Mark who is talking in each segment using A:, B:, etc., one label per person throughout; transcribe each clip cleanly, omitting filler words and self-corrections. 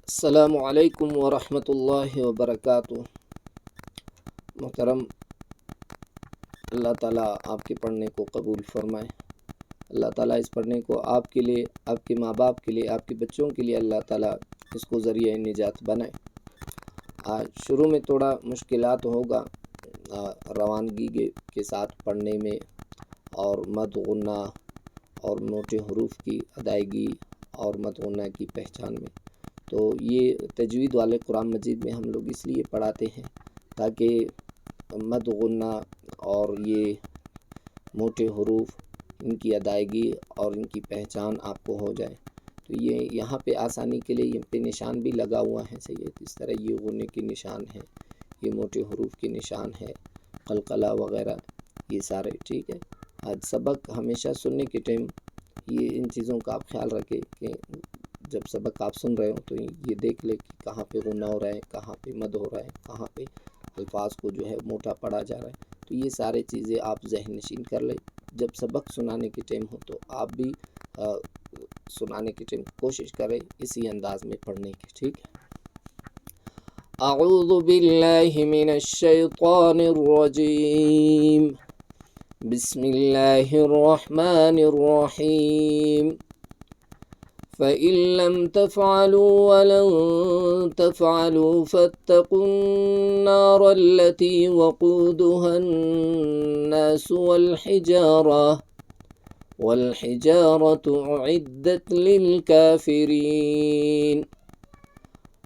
A: السلام علیکم ورحمۃ اللہ وبرکاتہ۔ محترم، اللہ تعالیٰ آپ کے پڑھنے کو قبول فرمائے۔ اللہ تعالیٰ اس پڑھنے کو آپ کے لیے، آپ کے ماں باپ کے لیے، آپ کے بچوں کے لیے اللہ تعالیٰ اس کو ذریعہ نجات بنائے۔ آج شروع میں تھوڑا مشکلات ہوگا روانگی کے ساتھ پڑھنے میں، اور مد غنہ اور موٹے حروف کی ادائیگی اور مد غنہ کی پہچان میں۔ تو یہ تجوید والے قرآن مجید میں ہم لوگ اس لیے پڑھاتے ہیں تاکہ مد غنہ اور یہ موٹے حروف، ان کی ادائیگی اور ان کی پہچان آپ کو ہو جائے۔ تو یہ یہاں پہ آسانی کے لیے یہ پہ نشان بھی لگا ہوا ہے سید، اس طرح یہ غنے کے نشان ہے، یہ موٹے حروف کے نشان ہے، قلقلہ وغیرہ یہ سارے، ٹھیک ہے۔ آج سبق ہمیشہ سننے کے ٹائم یہ ان چیزوں کا آپ خیال رکھیں کہ جب سبق آپ سن رہے ہو تو یہ دیکھ لے کہ کہاں پہ غنہ ہو رہا ہے، کہاں پہ مد ہو رہا ہے، کہاں پہ الفاظ کو جو ہے موٹا پڑھا جا رہا ہے۔ تو یہ سارے چیزیں آپ ذہن نشین کر لیں۔ جب سبق سنانے کے ٹائم ہو تو آپ بھی سنانے کے ٹائم کوشش کریں اسی انداز میں پڑھنے کی، ٹھیک ہے۔ اعوذ باللہ من الشیطان الرجیم، بسم اللہ الرحمن الرحیم۔ فَإِن لَّمْ تَفْعَلُوا وَلَن تَفْعَلُوا فَاتَّقُوا النَّارَ الَّتِي وَقُودُهَا النَّاسُ وَالْحِجَارَةُ أُعِدَّتْ لِلْكَافِرِينَ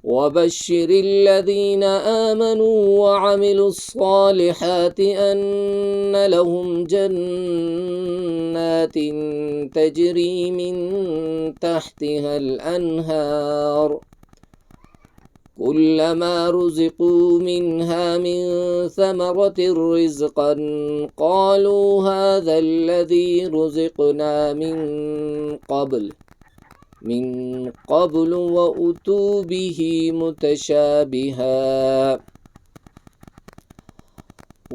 A: وَبَشِّرِ الَّذِينَ آمَنُوا وَعَمِلُوا الصَّالِحَاتِ أَنَّ لَهُمْ جَنَّاتٍ تَجْرِي مِن تَحْتِهَا الْأَنْهَارُ كُلَّمَا رُزِقُوا مِنْهَا مِن ثَمَرَةٍ رِّزْقًا قَالُوا هَٰذَا الَّذِي رُزِقْنَا من قبل وأتوا به متشابها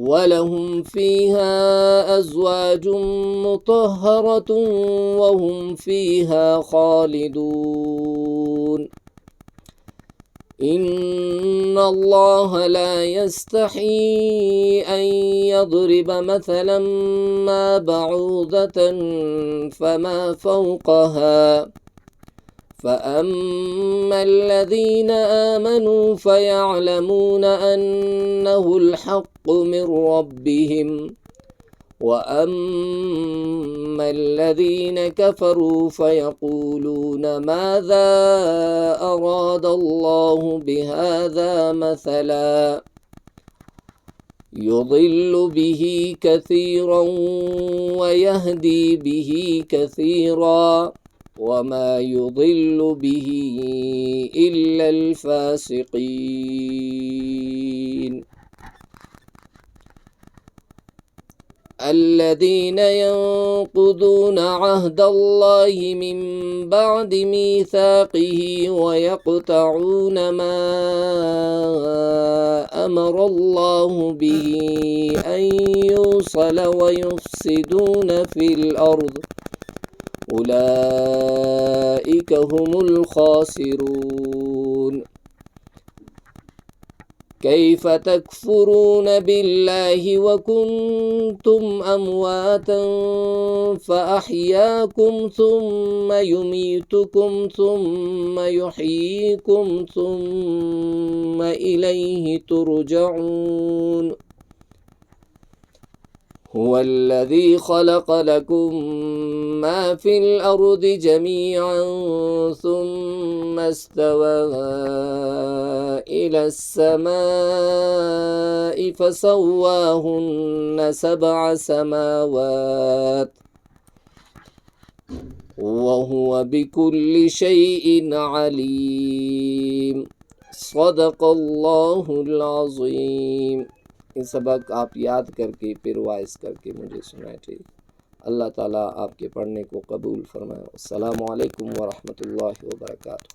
A: ولهم فيها أزواج مطهرة وهم فيها خالدون إن الله لا يستحيي أن يضرب مثلا ما بعوضة فما فوقها فأما الذين آمنوا فيعلمون أنه الحق من ربهم وأما الذين كفروا فيقولون ماذا أراد الله بهذا مثلا يضل به كثيرا ويهدي به كثيرا وما يضل به إلا الفاسقين الذين ينقضون عهد الله من بعد ميثاقه ويقطعون ما أمر الله به أن يوصل ويفسدون في الأرض أولئك هم الخاسرون كيف تكفرون بالله وكنتم أمواتا فأحياكم ثم يميتكم ثم يحييكم ثم إليه ترجعون هو الذي خلق لكم ما في الأرض جميعا ثم استوى إلى السماء فسواهن 7 سماوات وهو بكل شيء عليم صدق اللہ العظیم۔ یہ سبق آپ یاد کر کے پھر وائز کر کے مجھے سنائے، ٹھیک۔ اللہ تعالیٰ آپ کے پڑھنے کو قبول فرمائے۔ السلام علیکم ورحمۃ اللہ وبرکاتہ۔